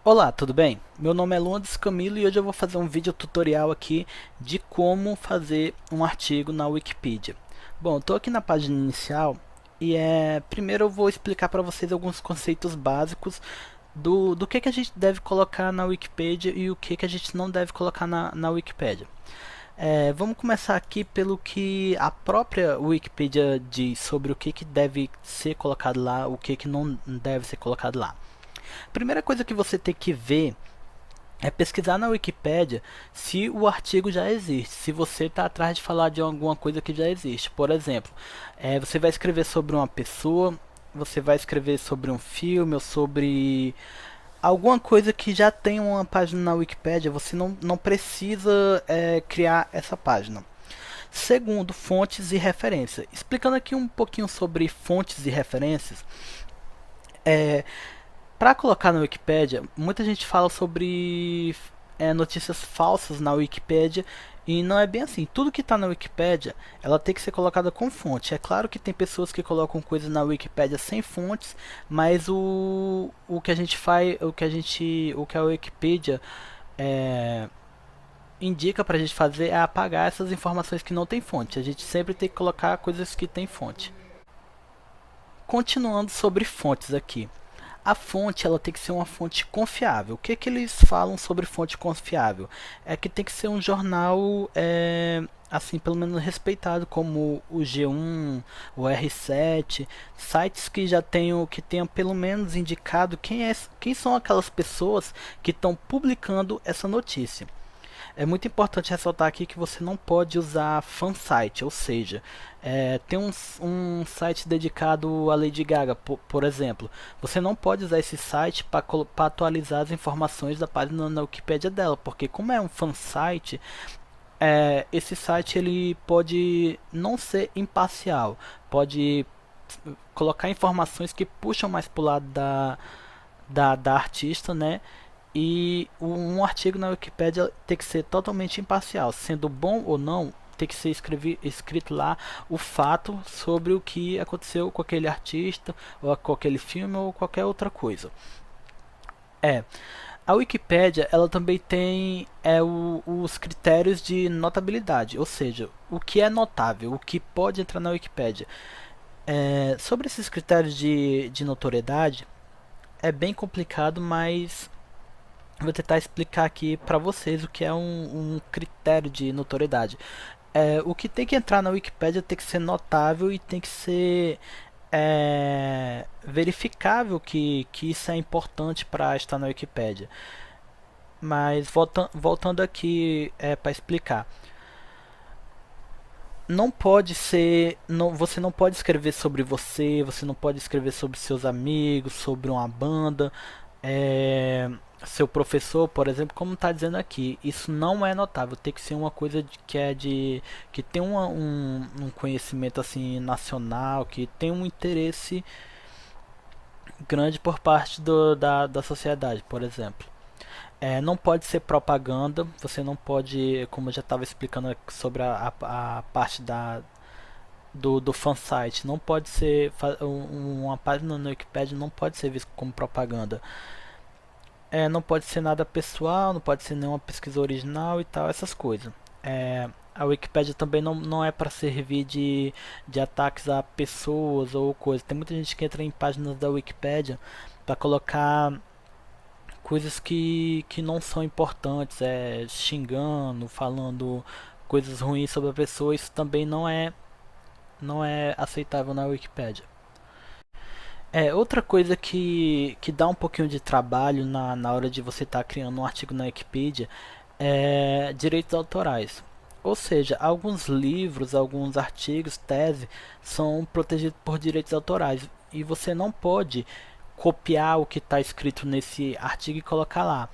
Olá, tudo bem? Meu nome é Luandes Camilo e hoje eu vou fazer um vídeo tutorial aqui de como fazer um artigo na Wikipedia. Bom, estou aqui na página inicial e primeiro eu vou explicar para vocês alguns conceitos básicos do que a gente deve colocar na Wikipedia e o que a gente não deve colocar na Wikipedia. Vamos começar aqui pelo que a própria Wikipedia diz sobre o que deve ser colocado lá, o que não deve ser colocado lá. Primeira coisa que você tem que ver é pesquisar na Wikipédia se o artigo já existe, se você está atrás de falar de alguma coisa que já existe. Por exemplo, você vai escrever sobre uma pessoa, você vai escrever sobre um filme ou sobre alguma coisa que já tem uma página na Wikipédia, você não precisa criar essa página. Segundo, fontes e referências. Explicando aqui um pouquinho sobre fontes e referências, é, para colocar na Wikipédia, muita gente fala sobre notícias falsas na Wikipédia e não é bem assim. Tudo que está na Wikipédia, ela tem que ser colocada com fonte. É claro que tem pessoas que colocam coisas na Wikipédia sem fontes, mas o que a gente faz, o que a Wikipedia é, indica para a gente fazer é apagar essas informações que não tem fonte. A gente sempre tem que colocar coisas que tem fonte. Continuando sobre fontes aqui. A fonte ela tem que ser uma fonte confiável. O que eles falam sobre fonte confiável? É que tem que ser um jornal assim pelo menos respeitado, como o G1, o R7, sites que já tenham pelo menos indicado quem são aquelas pessoas que estão publicando essa notícia. É muito importante ressaltar aqui que você não pode usar fansite, ou seja, tem um site dedicado a Lady Gaga, por exemplo. Você não pode usar esse site para atualizar as informações da página na Wikipedia dela, porque como é um fansite, esse site ele pode não ser imparcial, pode colocar informações que puxam mais para o lado da artista, né? E um artigo na Wikipédia tem que ser totalmente imparcial, sendo bom ou não, tem que ser escrito lá o fato sobre o que aconteceu com aquele artista, ou com aquele filme, ou qualquer outra coisa. É, a Wikipédia ela também tem os critérios de notabilidade, ou seja, o que é notável, o que pode entrar na Wikipédia. Sobre esses critérios de notoriedade, é bem complicado, mas vou tentar explicar aqui para vocês o que é um critério de notoriedade. O que tem que entrar na Wikipédia tem que ser notável e tem que ser verificável que isso é importante para estar na Wikipédia. Mas voltando aqui para explicar, não pode ser, você não pode escrever sobre você não pode escrever sobre seus amigos, sobre uma banda, é, seu professor, por exemplo, como está dizendo aqui, isso não é notável. Tem que ser uma coisa que tem um conhecimento assim nacional, que tem um interesse grande por parte da sociedade, por exemplo. Não pode ser propaganda, você não pode, como eu já estava explicando sobre a parte do fansite, não pode ser uma página na Wikipedia não pode ser vista como propaganda. Não pode ser nada pessoal, não pode ser nenhuma pesquisa original e tal, essas coisas. A Wikipedia também não é para servir de ataques a pessoas ou coisas. Tem muita gente que entra em páginas da Wikipedia para colocar coisas que não são importantes, xingando, falando coisas ruins sobre a pessoa. Isso também não é aceitável na Wikipedia. Outra coisa que dá um pouquinho de trabalho na hora de você estar criando um artigo na Wikipedia é direitos autorais. Ou seja, alguns livros, alguns artigos, tese, são protegidos por direitos autorais. E você não pode copiar o que está escrito nesse artigo e colocar lá.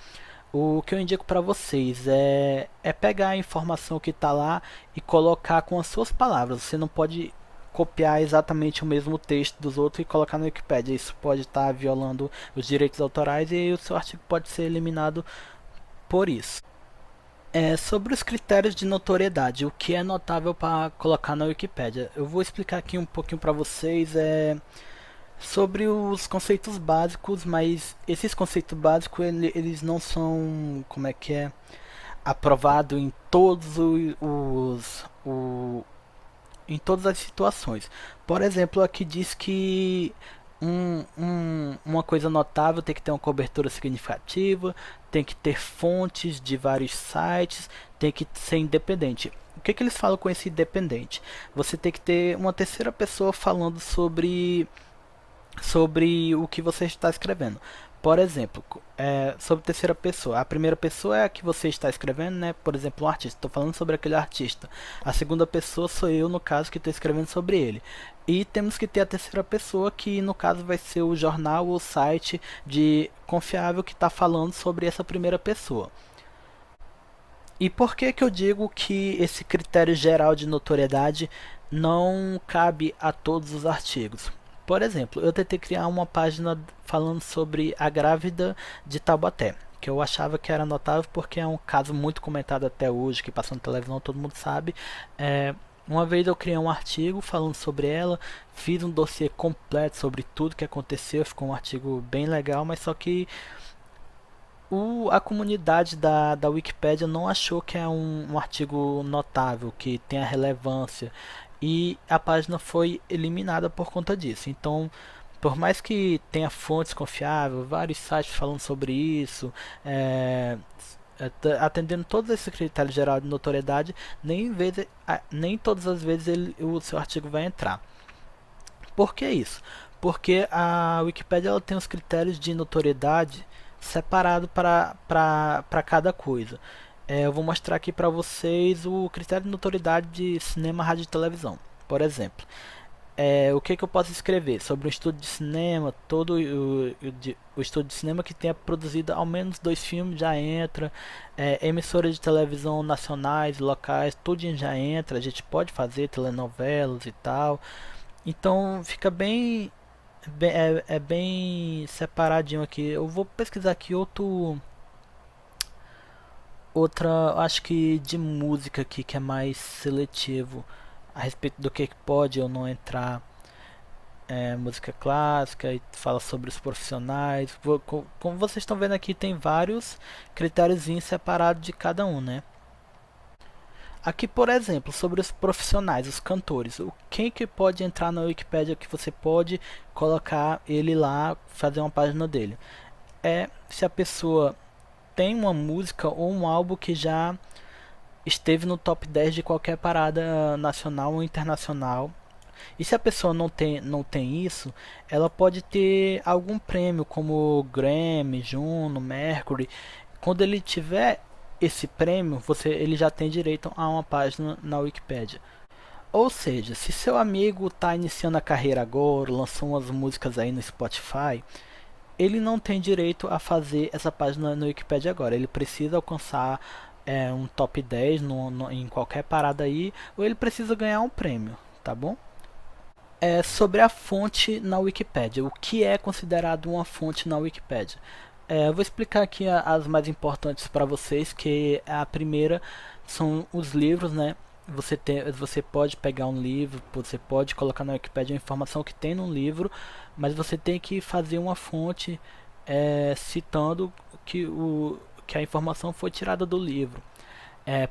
O que eu indico para vocês é pegar a informação que está lá e colocar com as suas palavras. Você não pode copiar exatamente o mesmo texto dos outros e colocar no Wikipedia. Isso pode estar violando os direitos autorais e o seu artigo pode ser eliminado por isso. Sobre os critérios de notoriedade, o que é notável para colocar na Wikipedia? Eu vou explicar aqui um pouquinho para vocês. Sobre os conceitos básicos, mas esses conceitos básicos eles não são, como é que é, aprovado em todos em todas as situações. Por exemplo, aqui diz que uma coisa notável tem que ter uma cobertura significativa, tem que ter fontes de vários sites, tem que ser independente. O que eles falam com esse independente? Você tem que ter uma terceira pessoa falando sobre o que você está escrevendo. Por exemplo, sobre terceira pessoa. A primeira pessoa é a que você está escrevendo, né? Por exemplo, um artista. Estou falando sobre aquele artista. A segunda pessoa sou eu, no caso, que estou escrevendo sobre ele. E temos que ter a terceira pessoa, que no caso vai ser o jornal ou site de confiável que está falando sobre essa primeira pessoa. E por que que eu digo que esse critério geral de notoriedade não cabe a todos os artigos? Por exemplo, eu tentei criar uma página falando sobre a grávida de Taubaté, que eu achava que era notável porque é um caso muito comentado até hoje, que passa na televisão, todo mundo sabe. Uma vez eu criei um artigo falando sobre ela, fiz um dossiê completo sobre tudo que aconteceu, ficou um artigo bem legal, mas só que a comunidade da Wikipédia não achou que é um artigo notável, que tenha relevância, e a página foi eliminada por conta disso. Então, por mais que tenha fontes confiáveis, vários sites falando sobre isso, é, atendendo todos esses critérios gerais de notoriedade, nem todas as vezes o seu artigo vai entrar. Por que isso? Porque a Wikipédia ela tem os critérios de notoriedade separado para cada coisa. Eu vou mostrar aqui para vocês o critério de notoriedade de cinema, rádio e televisão. Por exemplo, o que eu posso escrever sobre um estúdio de cinema, todo o estúdio de cinema que tenha produzido ao menos 2 filmes já entra, emissoras de televisão nacionais, locais, tudo já entra, a gente pode fazer telenovelas e tal. Então fica é bem separadinho aqui. Eu vou pesquisar aqui outra, acho que de música aqui que é mais seletivo a respeito do que pode ou não entrar. Música clássica e fala sobre os profissionais. Como vocês estão vendo aqui, tem vários critérios separados de cada um, né? Aqui, por exemplo, sobre os profissionais, os cantores. Quem que pode entrar na Wikipédia que você pode colocar ele lá, fazer uma página dele? Se a pessoa tem uma música ou um álbum que já esteve no top 10 de qualquer parada nacional ou internacional. E se a pessoa não tem isso, ela pode ter algum prêmio como Grammy, Juno, Mercury. Quando ele tiver esse prêmio, ele já tem direito a uma página na Wikipédia. Ou seja, se seu amigo está iniciando a carreira agora, lançou umas músicas aí no Spotify, ele não tem direito a fazer essa página no Wikipedia agora. Ele precisa alcançar um top 10 em qualquer parada aí, ou ele precisa ganhar um prêmio, tá bom? Sobre a fonte na Wikipédia. O que é considerado uma fonte na Wikipédia? Eu vou explicar aqui as mais importantes para vocês, que a primeira são os livros, né? Você pode pegar um livro, você pode colocar na Wikipédia a informação que tem no livro, mas você tem que fazer uma fonte citando que a informação foi tirada do livro.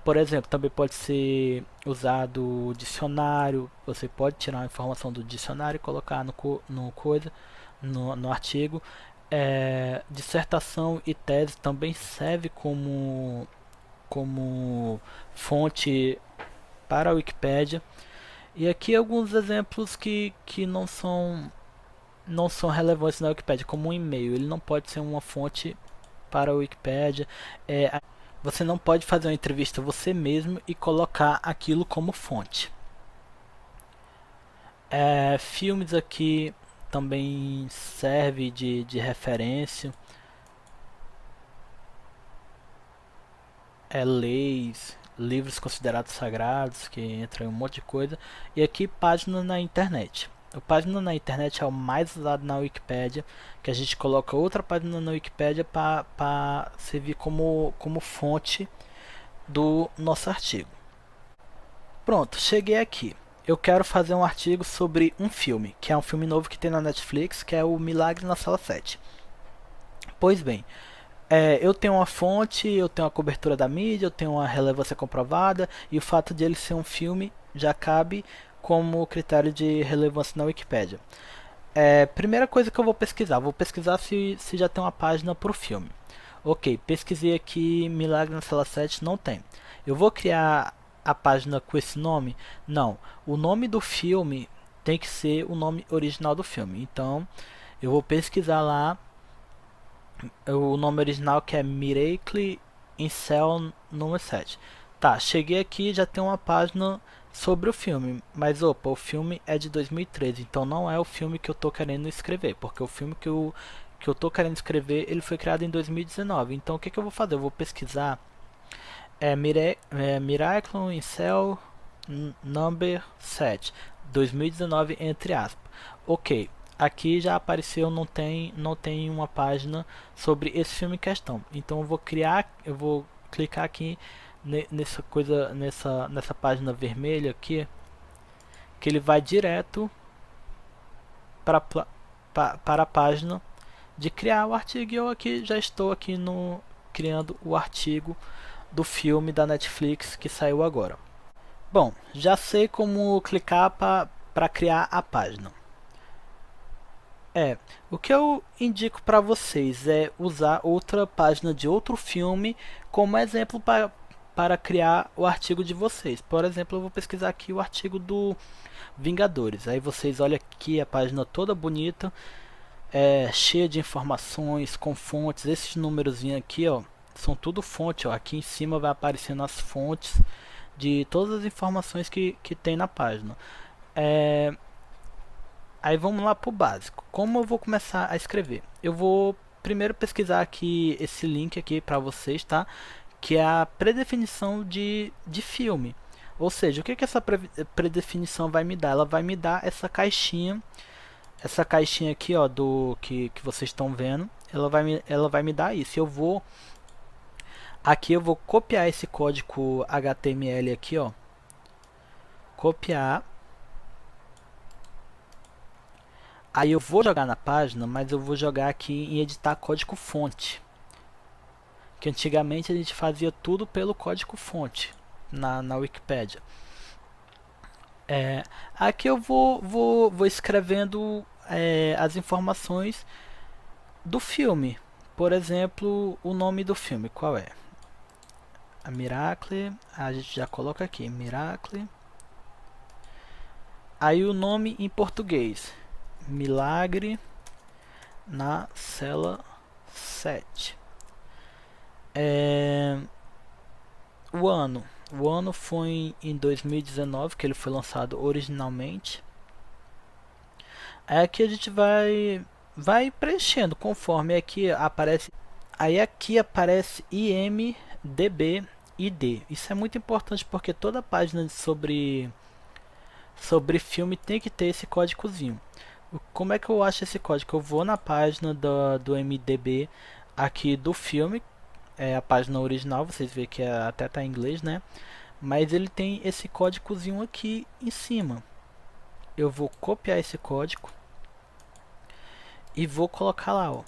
Por exemplo, também pode ser usado o dicionário. Você pode tirar a informação do dicionário e colocar no artigo. Dissertação e tese também serve como fonte para a Wikipédia. E aqui alguns exemplos que não são relevantes na Wikipédia, como um e-mail. Ele não pode ser uma fonte para a Wikipédia. Você não pode fazer uma entrevista você mesmo e colocar aquilo como fonte. Filmes aqui também serve de referência. Leis, livros considerados sagrados, que entra em um monte de coisa. E aqui página na internet. A página na internet é o mais usado na Wikipédia, que a gente coloca outra página na Wikipédia para servir como fonte do nosso artigo. Pronto, cheguei aqui. eu quero fazer um artigo sobre um filme, que é um filme novo que tem na Netflix, que é o Milagre na Sala 7. Pois bem, eu tenho uma fonte, eu tenho a cobertura da mídia, eu tenho uma relevância comprovada, e o fato de ele ser um filme já cabe como critério de relevância na Wikipédia. Primeira coisa que eu vou pesquisar se já tem uma página para o filme. Ok, pesquisei aqui Milagre na Sala 7, não tem. Eu vou criar a página com esse nome? Não. O nome do filme tem que ser o nome original do filme. Então, eu vou pesquisar lá o nome original, que é Miracle in Cell número 7. Tá, cheguei aqui, já tem uma página sobre o filme, mas opa, o filme é de 2013, então não é o filme que eu tô querendo escrever, porque o filme que eu tô querendo escrever, ele foi criado em 2019. Então o que eu vou fazer? Eu vou pesquisar Miracle in Cell number 7 2019 entre aspas. Ok, aqui já apareceu, não tem uma página sobre esse filme em questão. Então eu vou clicar aqui nessa coisa, nessa página vermelha aqui, que ele vai direto para a página de criar o artigo. E eu aqui já estou aqui no criando o artigo do filme da Netflix que saiu agora. Bom, já sei como clicar para criar a página. O que eu indico para vocês é usar outra página de outro filme como exemplo para criar o artigo de vocês. Por exemplo, eu vou pesquisar aqui o artigo do Vingadores. Aí vocês olham aqui a página toda bonita, cheia de informações, com fontes. Esses númerozinhos aqui, ó, são tudo fonte. Ó. Aqui em cima vai aparecendo as fontes de todas as informações que tem na página. Aí vamos lá pro básico. Como eu vou começar a escrever? Eu vou primeiro pesquisar aqui esse link aqui para vocês, tá? Que é a predefinição de filme. Ou seja, o que essa predefinição vai me dar? Ela vai me dar essa caixinha aqui, ó, do que vocês estão vendo. Ela vai me dar isso. Aqui eu vou copiar esse código HTML aqui, ó. Copiar. Aí eu vou jogar na página, mas eu vou jogar aqui em editar código fonte. Que antigamente a gente fazia tudo pelo código fonte na Wikipédia. Aqui eu vou escrevendo as informações do filme. Por exemplo, o nome do filme, qual é? A Miracle, a gente já coloca aqui, Miracle. Aí o nome em português, Milagre na Cela 7. O ano foi em 2019 que ele foi lançado originalmente. Aí aqui a gente vai preenchendo conforme aqui aparece. Aí aqui aparece IMDb ID. Isso é muito importante porque toda página sobre filme tem que ter esse códigozinho. Como é que eu acho esse código? Eu vou na página do MDB aqui do filme, a página original, vocês veem que até tá em inglês, né? Mas ele tem esse códigozinho aqui em cima. Eu vou copiar esse código e vou colocar lá, ó.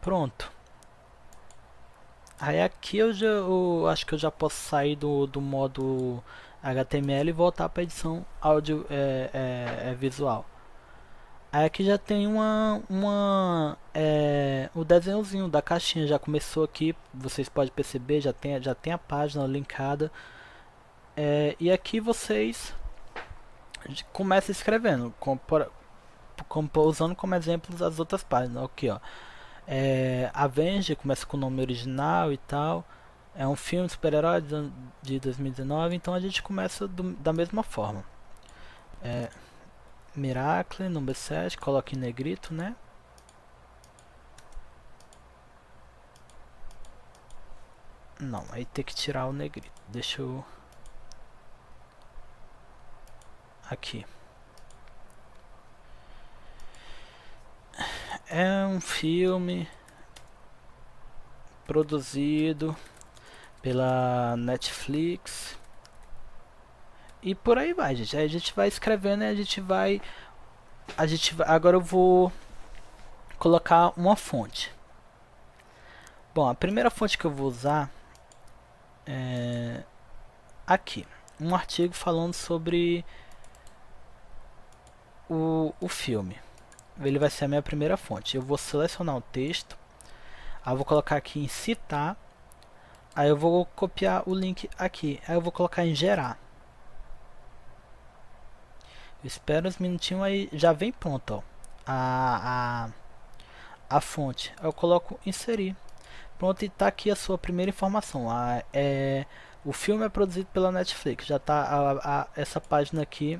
Pronto. Aí aqui eu acho que eu já posso sair do modo HTML e voltar para edição áudio visual. Aí aqui já tem o desenhozinho da caixinha já começou aqui, vocês podem perceber, já tem a página linkada. E aqui vocês começam escrevendo, usando como exemplos as outras páginas. Aqui, ó, Avenger começa com o nome original e tal. É um filme de super-herói de 2019, então a gente começa da mesma forma. Miracle, número 7, coloca em negrito, né? Não, aí tem que tirar o negrito. Deixa eu... Aqui. É um filme produzido pela Netflix E por aí vai, gente. Aí a gente vai escrevendo e agora eu vou colocar uma fonte. Bom, a primeira fonte que eu vou usar é aqui, um artigo falando sobre o filme. Ele vai ser a minha primeira fonte. Eu vou selecionar o texto, aí eu vou colocar aqui em citar, aí eu vou copiar o link aqui, aí eu vou colocar em gerar. Eu espero uns minutinhos, aí já vem pronto, ó, a fonte. Aí eu coloco inserir. Pronto, e está aqui a sua primeira informação. O filme é produzido pela Netflix. Já está essa página aqui,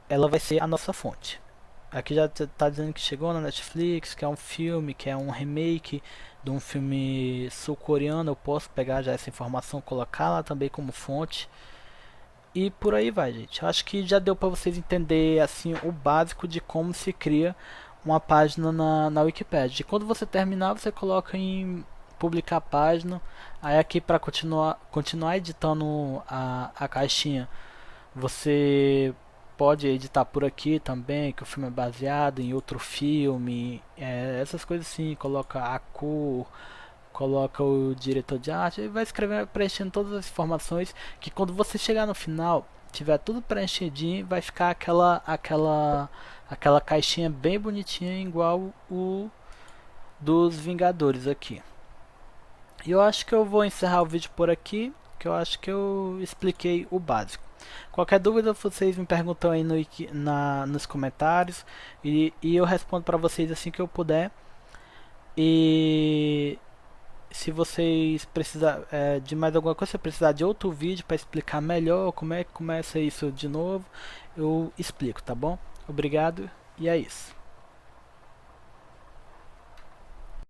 ela vai ser a nossa fonte. Aqui já está dizendo que chegou na Netflix, que é um filme, que é um remake de um filme sul-coreano. Eu posso pegar já essa informação, colocar lá também como fonte. E por aí vai, gente. Eu acho que já deu para vocês entender assim o básico de como se cria uma página na Wikipedia. E quando você terminar, você coloca em publicar a página. Aí aqui para continuar editando a caixinha, você pode editar por aqui também, que o filme é baseado em outro filme, essas coisas assim, coloca a cor, coloca o diretor de arte e vai escrevendo, preenchendo todas as informações, que quando você chegar no final, tiver tudo preenchidinho, vai ficar aquela caixinha bem bonitinha, igual o dos Vingadores aqui. E eu acho que eu vou encerrar o vídeo por aqui, que eu acho que eu expliquei o básico. Qualquer dúvida vocês me perguntam aí nos comentários, e eu respondo para vocês assim que eu puder. E se vocês precisar de mais alguma coisa, se precisar de outro vídeo para explicar melhor como é que começa isso de novo, eu explico, tá bom? Obrigado e é isso.